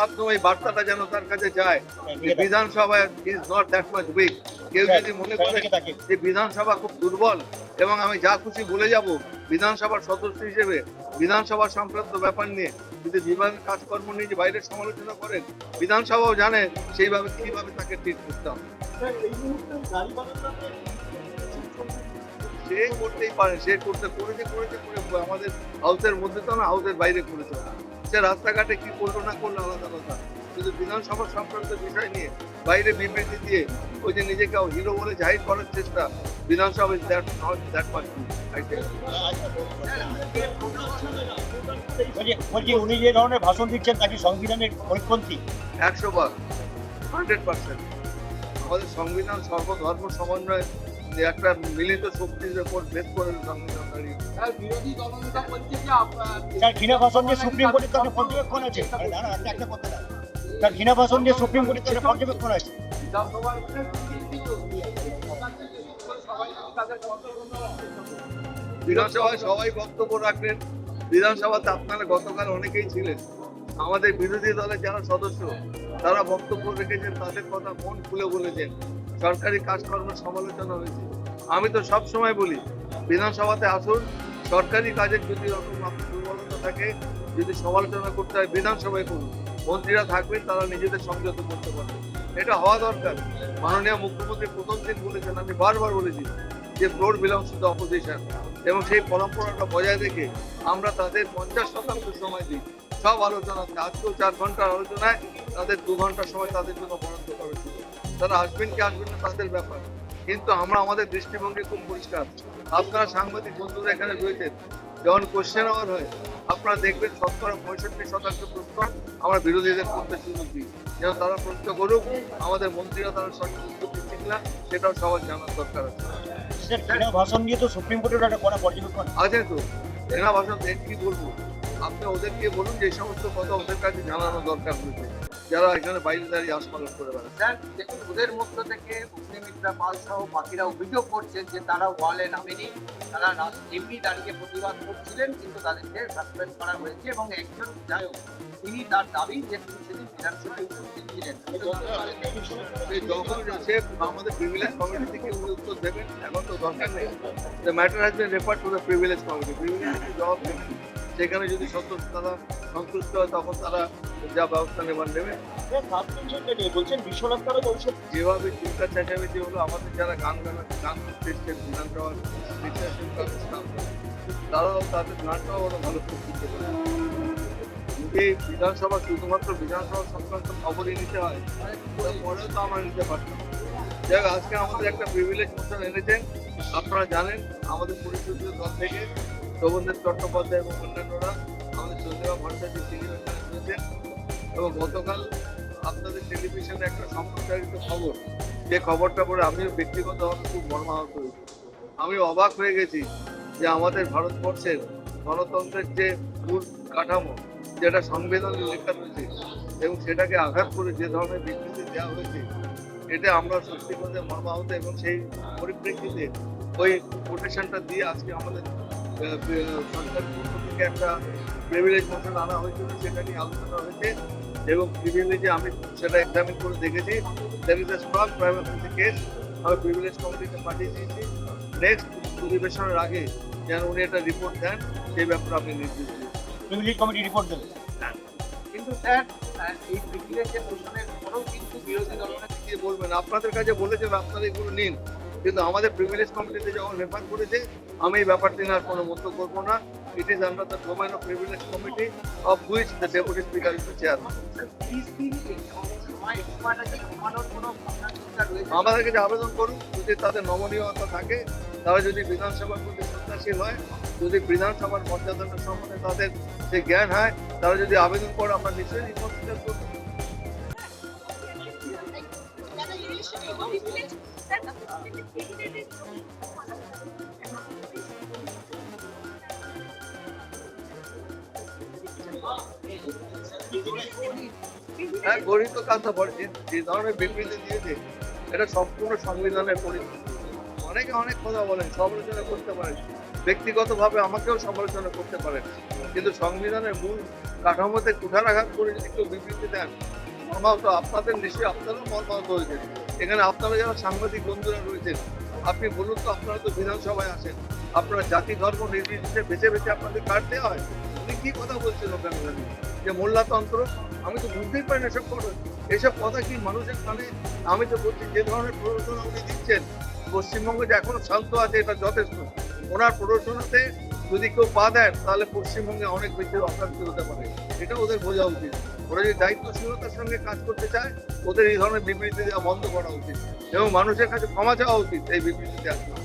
মাধ্যমে এই বার্তাটা যেন তার কাছে যায় যে বিধানসভা is not that much weak. কেউ যদি মনে করে যে বিধানসভা খুব দুর্বল এবং আমি যা খুশি বলে যাব বিধানসভার সদস্য হিসেবে বিধানসভা সংক্রান্ত ব্যাপার নিয়ে যদি বিভাগের কাজকর্ম নিয়ে যে বাইরের সমালোচনা করেন, বিধানসভাও জানে সেইভাবে কিভাবে তাকে ট্রিট করতে হবে। সে করতেই পারে, সে করেছে আমাদের হাউসের মধ্যে তো না, হাউসের বাইরে করেছে। সে রাস্তাঘাটে কি করলো না করলো আলাদা কথা, কিন্তু বিধানসভা সংক্রান্ত বিষয় নিয়ে বাইরে বিবৃতি দিয়ে ওই যে নিজেকে হিরো বলে জাহির করার চেষ্টা, বিধানসভা উনি যে ধরনের ভাষণ দিচ্ছেন তা কি সংবিধানের পরিপন্থী? 100 বার 100%। আমাদের সংবিধান সর্বধর্ম সমন্বয় একটা মিলিত শক্তির উপর বেদ করে সংবিধান দাঁড়িয়ে। বিরোধী দলনেতা বলছে যে তার ঘৃণা ভাষণ যে সুপ্রিম কোর্টের কাছে পর্যবেক্ষণ আছে। একটা করতে না, তার ঘৃণা ভাষণ যে সুপ্রিম কোর্টের কাছে পর্যবেক্ষণ আছে। বিধানসভায় সবাই বক্তব্য রাখলেন। বিধানসভাতে আপনারা গতকাল অনেকেই ছিলেন, আমাদের বিরোধী দলের যারা সদস্য তারা বক্তব্য রেখেছেন, তাদের কথা মন খুলে বলেছেন, সরকারি কাজকর্মের সমালোচনা হয়েছে। আমি তো সব সময় বলি বিধানসভাতে আসুন, সরকারি কাজের যদি রকম আপনার দুর্বলতা থাকে, যদি সমালোচনা করতে হয় বিধানসভায় করুন, মন্ত্রীরা থাকবেন, তারা নিজেদের সংযত করতে পারবে, এটা হওয়া দরকার। মাননীয় মুখ্যমন্ত্রী প্রথম দিন বলেছেন, আমি বারবার বলেছি যে floor belongs to the opposition, এবং সেই পরম্পরাটা বজায় রেখে আমরা তাদের 50% সময় দিই সব আলোচনাতে। আজকেও 4 ঘন্টার আলোচনায় তাদের 2 ঘন্টার সময় তাদের জন্য বরাদ্দ করা ছিল। তারা আসবেন কি আসবেন না তাদের ব্যাপার, কিন্তু আমরা আমাদের দৃষ্টিভঙ্গি খুব পরিষ্কার। আপনারা সাংবাদিক বন্ধুরা এখানে রয়েছেন, যখন কোশ্চেন আওয়ার হয় আপনারা দেখবেন 65% প্রশ্ন আমরা বিরোধীদের করতে সুযোগ দিই, যেন তারা প্রশ্ন করুক, আমাদের মন্ত্রীরা তারা সঠিক উত্তর দিচ্ছে কিনা সেটাও সবার জানার দরকার আছে। ভাষণ নিয়ে তো সুপ্রিম কোর্টের একটা কড়া পর্যবেক্ষণ আছে তো। এরা ভাষণ কি বলবো, আপনি ওদেরকে বলুন যে সমস্ত কথা ওদের কাছে জানানো দরকার হয়েছে, যারা এখানে বাইরে দাঁড়িয়ে আস্ফালন করে বেড়াচ্ছে। স্যার, ওদের মধ্য থেকে অগ্নিমিত্রা পাল সহ বাকিরা অভিযোগ করছেন যে তারা ওয়ালে নামেনি, তারা এমনি দাঁড়িয়ে প্রতিবাদ করছিলেন, কিন্তু তাদেরকে সাসপেন্ড করা হয়েছে। এবং একজন বিধায়ক তিনি তার দাবি যে তিনি সেদিন বিধানসভায় উপস্থিত ছিলেন। যখন সে আমাদের প্রিভিলেজ কমিটি থেকে উনি উত্তর দেবেন, এখন তো দরকার নেই। The matter has been referred to the privilege committee. Privilege জবাব দেবেন, সেখানে যদি তারা সন্তুষ্ট হয় তখন তারা যা ব্যবস্থা নেবার নেবে। বলছেন বিশ্বনাথ তারা বলছেন যেভাবে চিন্তা চেঁচামেচি হলো, আমাদের যারা গান করতে এসছেন বিধানসভার তারাও তাদের গানটাও ওরা ভালো করতে পারে। এই বিধানসভা শুধুমাত্র বিধানসভা সংক্রান্ত খবরই নিতে হয়, পরেও তো আমরা নিতে পারতাম। যাই হোক, আজকে আমাদের একটা প্রিভিলেজ মোশন এনেছেন। আপনারা জানেন আমাদের পরিষদীয় দল থেকে শোভনদেব চট্টোপাধ্যায় এবং অন্যান্যরা আমাদের চন্দ্রিমা ভট্টাচার্য টেলিভিশনে শুনেছেন, এবং গতকাল আপনাদের টেলিভিশনে একটা সম্প্রচারিত খবর, যে খবরটা পড়ে আমিও ব্যক্তিগতভাবে খুব মর্মাহত হয়েছি। আমি অবাক হয়ে গেছি যে আমাদের ভারতবর্ষের গণতন্ত্রের যে মূল কাঠামো, যেটা সংবিধানে লেখা রয়েছে, এবং সেটাকে আঘাত করে যে ধরনের বিবৃতি দেওয়া হয়েছে, এটা আমরা সত্যি করে মর্মাহত। এবং সেই পরিপ্রেক্ষিতে ওই কোটেশনটা দিয়ে আজকে আমাদের সরকারের পক্ষ থেকে একটা প্রিভিলেজ মোশন আনা হয়েছিল, সেটা নিয়ে আলোচনা হয়েছে। এবং প্রিভিলেজে আমি সেটা এক্সামিন করে দেখেছি, that is a strong private case. আমি প্রিভিলেজ কমিটিকে পাঠিয়ে দিয়েছি। নেক্সট অধিবেশনের আগে যেন উনি একটা রিপোর্ট দেন, সেই ব্যাপারে আপনি নির্দেশ দিন। প্রিভিলেজ কমিটি রিপোর্ট দেবে। কিন্তু স্যার, এই প্রিভিলেজের মোশনের পরেও কিন্তু বিরোধী দলনেতা কি বলবেন, আপনাদের কাছে বলেছেন আপনারা এগুলো নিন, কিন্তু আমাদের প্রিভিলেজ কমিটিতে যখন রেফার করেছে আমি এই ব্যাপারটি নিয়ে আর কোনো মন্তব্য করবো না। It is under the domain of privilege committee, of which the deputy speaker is the chairman. আমাদের কাছে আবেদন করুন, যদি তাদের নমনীয়তা থাকে, তারা যদি বিধানসভার প্রতি শ্রদ্ধাশীল হয়, যদি বিধানসভার মর্যাদাটা সম্বন্ধে তাদের যে জ্ঞান হয়, তারা যদি আবেদন করে আমরা নিশ্চয়ই রিকনসিডার করবো। হ্যাঁ, গরিত কথা বলছে, যে ধরনের বিবৃতি দিয়েছে এটা সম্পূর্ণ সংবিধানের পরিস্থিতি। অনেকে অনেক কথা বলেন, সমালোচনা করতে পারেন, ব্যক্তিগতভাবে আমাকেও সমালোচনা করতে পারেন, কিন্তু সংবিধানের মূল কাঠামোতে কুঠারাঘাত করে যদি কেউ বিবৃতি দেন, মর্মাহত আপনাদের নিশ্চয়ই আপনারাও মর্মাহত হয়েছেন। এখানে আপনারা যারা সাংবাদিক বন্ধুরা রয়েছেন, আপনি বলুন তো, আপনারা তো বিধানসভায় আসেন, আপনারা জাতি ধর্ম নির্বিশেষে বেছে বেছে আপনাদের কার্ড দেওয়া হয়? উনি কি কথা বলছেন ওখানে দাঁড়িয়ে? যে মোল্লাতন্ত্র, আমি তো বুঝতেই পারি না এসব কথা। এসব কথা কি মানুষের কানে? আমি তো বলছি, যে ধরনের প্ররোচনা উনি দিচ্ছেন, পশ্চিমবঙ্গে যে এখনো শান্ত আছে এটা যথেষ্ট। ওনার প্ররোচনাতে যদি কেউ পা দেন, তাহলে পশ্চিমবঙ্গে অনেক বেশি অশান্তি হতে পারে। এটা ওদের বোঝা উচিত। ওরা যদি দায়িত্বশীলতার সঙ্গে কাজ করতে চায়, ওদের এই ধরনের বিবৃতি দেওয়া বন্ধ করা উচিত এবং মানুষের কাছে ক্ষমা চাওয়া উচিত এই বিবৃতি দেওয়ার জন্য।